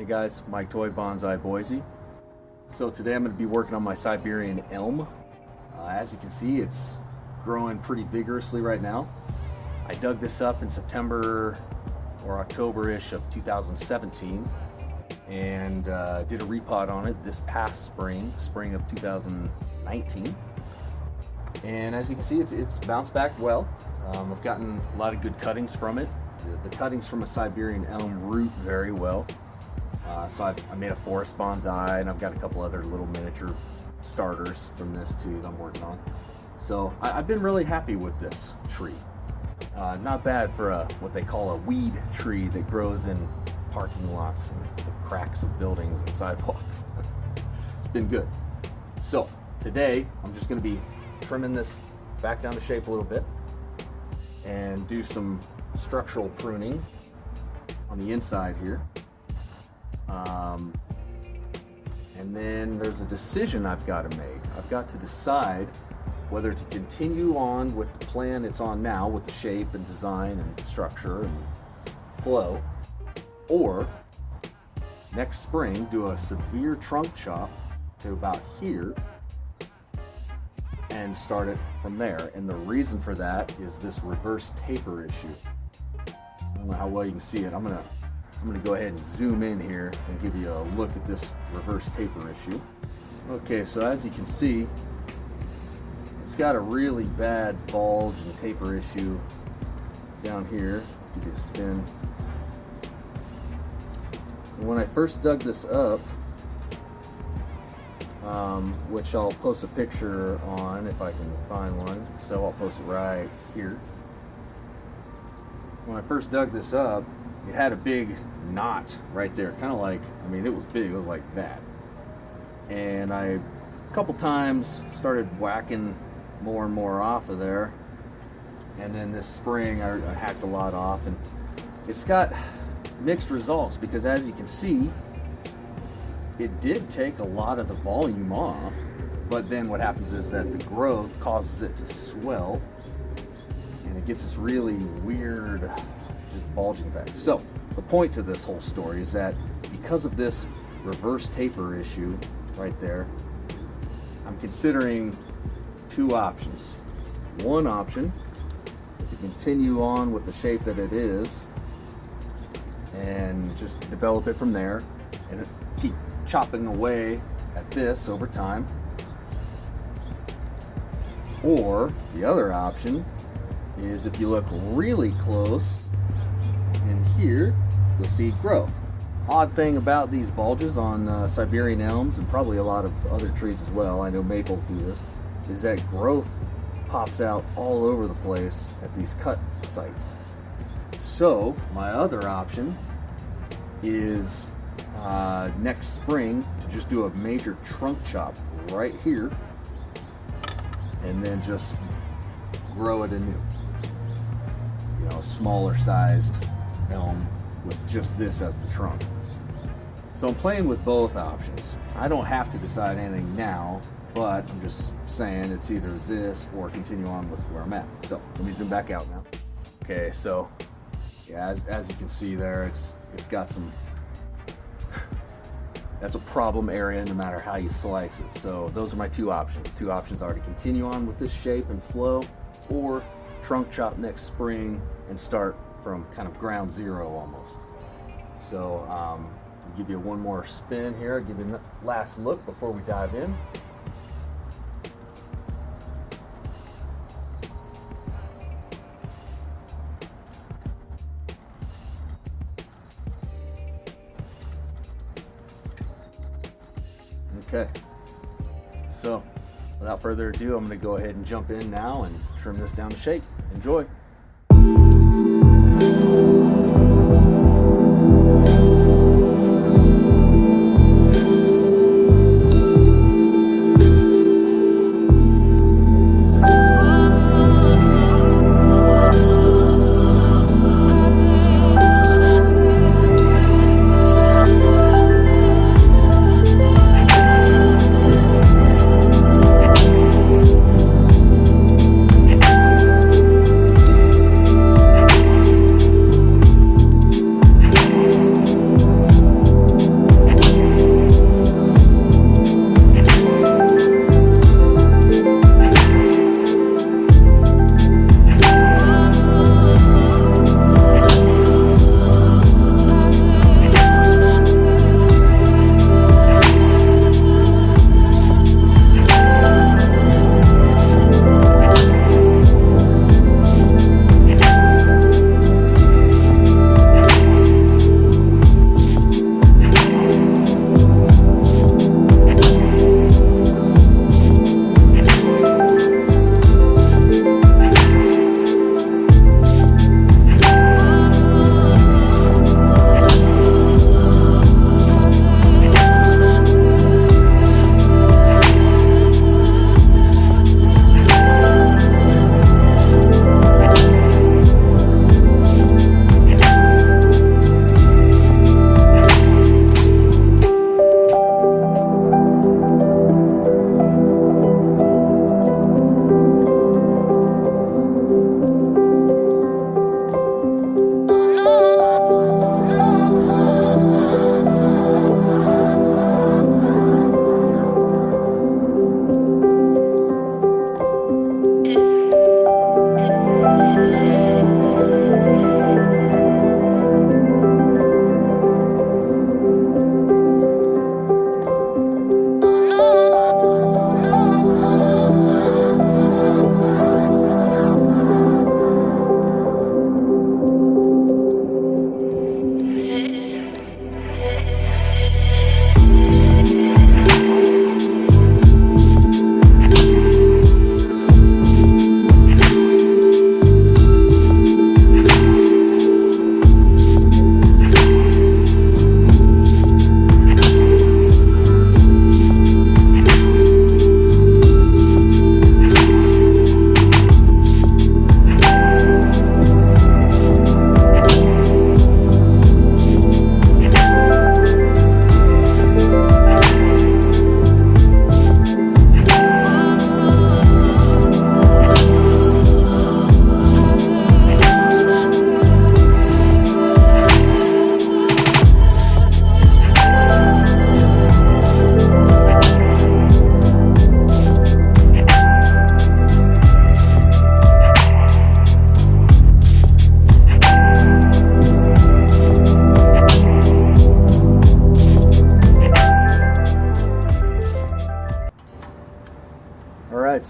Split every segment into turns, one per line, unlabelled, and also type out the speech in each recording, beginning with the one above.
Hey guys, Mike Toy Bonsai Boise. So today I'm going to be working on my Siberian elm. As you can see, it's growing pretty vigorously right now. I dug this up in September or October-ish of 2017 and did a repot on it this past spring of 2019. And as you can see, it's bounced back well. I've gotten a lot of good cuttings from it. The cuttings from a Siberian elm root very well. So I made a forest bonsai, and I've got a couple other little miniature starters from this too that I'm working on. So I've been really happy with this tree. Not bad for what they call a weed tree that grows in parking lots and the cracks of buildings and sidewalks. It's been good. So today I'm just going to be trimming this back down to shape a little bit and do some structural pruning on the inside here. And then there's a decision I've got to make. I've got to decide whether to continue on with the plan it's on now with the shape and design and structure and flow, or next spring do a severe trunk chop to about here and start it from there. And the reason for that is this reverse taper issue. I don't know how well you can see it. I'm gonna go ahead and zoom in here and give you a look at this reverse taper issue. Okay, so as you can see, it's got a really bad bulge and taper issue down here. Give you a spin. And when I first dug this up, which I'll post a picture on if I can find one, so I'll post it right here. When I first dug this up, it had a big knot right there, kind of like, I mean, it was big, it was like that. And I, a couple times, started whacking more and more off of there. And then this spring, I hacked a lot off, and it's got mixed results because as you can see, it did take a lot of the volume off, but then what happens is that the growth causes it to swell, and it gets this really weird, just bulging effect. So the point to this whole story is that because of this reverse taper issue right there, I'm considering two options. One option is to continue on with the shape that it is and just develop it from there and keep chopping away at this over time. Or the other option is, if you look really close in here, you'll see growth. Odd thing about these bulges on Siberian elms, and probably a lot of other trees as well, I know maples do this, is that growth pops out all over the place at these cut sites. So my other option is next spring to just do a major trunk chop right here and then just grow it anew. You know, a smaller sized elm with just this as the trunk. So I'm playing with both options. I don't have to decide anything now, but I'm just saying it's either this or continue on with where I'm at. So let me zoom back out now. Okay, so yeah, as you can see there, it's got some, that's a problem area no matter how you slice it. So those are my two options. Two options are to continue on with this shape and flow, or trunk chop next spring and start from kind of ground zero almost. So I'll give you one more spin here, I'll give you a last look before we dive in. Okay, so without further ado, I'm going to go ahead and jump in now and trim this down to shape. Enjoy.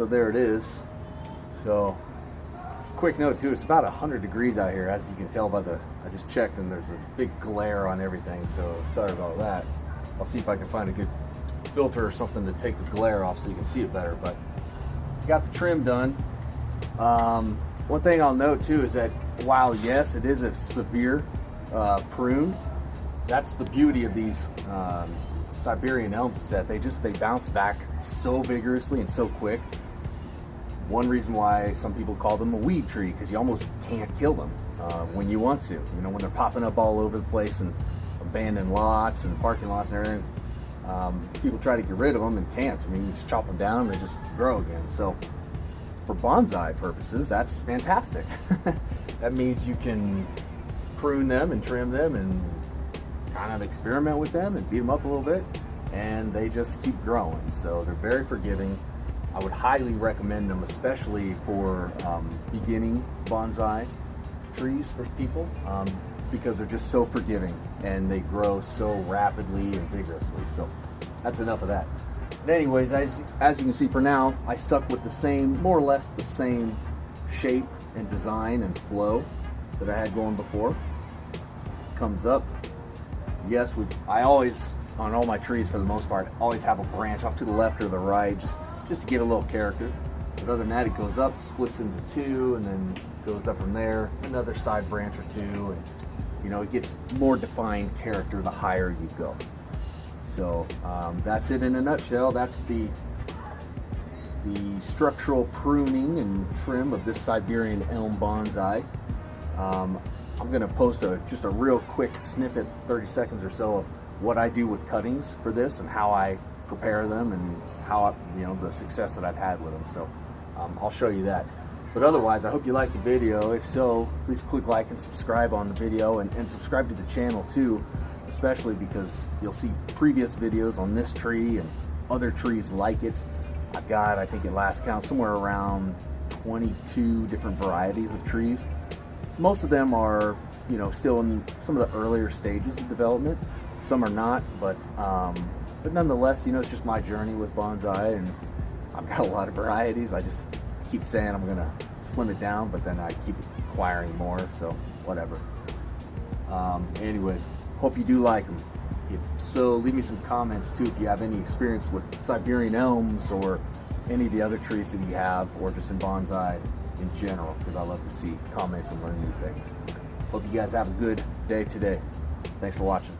so there it is. So quick note too, it's about 100 degrees out here, as you can tell by I just checked and there's a big glare on everything, so sorry about that. I'll see if I can find a good filter or something to take the glare off so you can see it better. But got the trim done. One thing I'll note too is that while yes, it is a severe prune, that's the beauty of these Siberian elms, is that they bounce back so vigorously and so quick. One reason why some people call them a weed tree, because you almost can't kill them when you want to. You know, when they're popping up all over the place and abandoned lots and parking lots and everything. People try to get rid of them and can't. I mean, you just chop them down and they just grow again. So for bonsai purposes, that's fantastic. That means you can prune them and trim them and kind of experiment with them and beat them up a little bit, and they just keep growing. So they're very forgiving. I would highly recommend them, especially for beginning bonsai trees for people, because they're just so forgiving and they grow so rapidly and vigorously. So that's enough of that. But anyways, as you can see, for now, I stuck with the same, more or less the same shape and design and flow that I had going before. Comes up. Yes, I always, on all my trees for the most part, always have a branch off to the left or the right, just to give a little character. But other than that, it goes up, splits into two, and then goes up from there, another side branch or two, and you know, it gets more defined character the higher you go. So that's it in a nutshell. That's the structural pruning and trim of this Siberian Elm Bonsai. I'm gonna post just a real quick snippet, 30 seconds or so, of what I do with cuttings for this and how I prepare them and how, you know, the success that I've had with them. So I'll show you that. But otherwise, I hope you liked the video. If so, please click like and subscribe on the video, and subscribe to the channel too, especially because you'll see previous videos on this tree and other trees like it. I've got, I think at last count, somewhere around 22 different varieties of trees. Most of them are, you know, still in some of the earlier stages of development. Some are not, but nonetheless, you know, it's just my journey with bonsai, and I've got a lot of varieties. I just keep saying I'm gonna slim it down, but then I keep acquiring more, so whatever. Anyways, hope you do like them. If so, leave me some comments too if you have any experience with Siberian elms or any of the other trees that you have, or just in bonsai in general, because I love to see comments and learn new things. Hope you guys have a good day today. Thanks for watching.